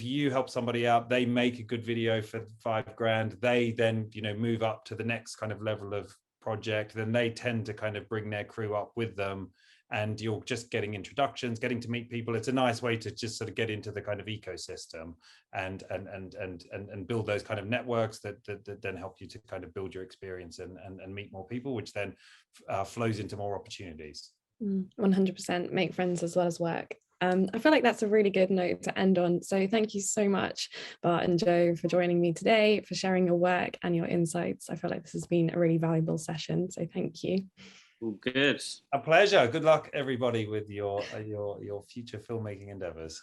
you help somebody out, they make a good video for $5,000, they then move up to the next kind of level of project, then they tend to kind of bring their crew up with them, and you're just getting introductions, getting to meet people. It's a nice way to just sort of get into the kind of ecosystem and build those kind of networks that then help you to kind of build your experience and meet more people, which then flows into more opportunities. 100%, make friends as well as work. I feel like that's a really good note to end on. So thank you so much, Bart and Joe, for joining me today, for sharing your work and your insights. I feel like this has been a really valuable session. So thank you. All good. A pleasure. Good luck, everybody, with your future filmmaking endeavors.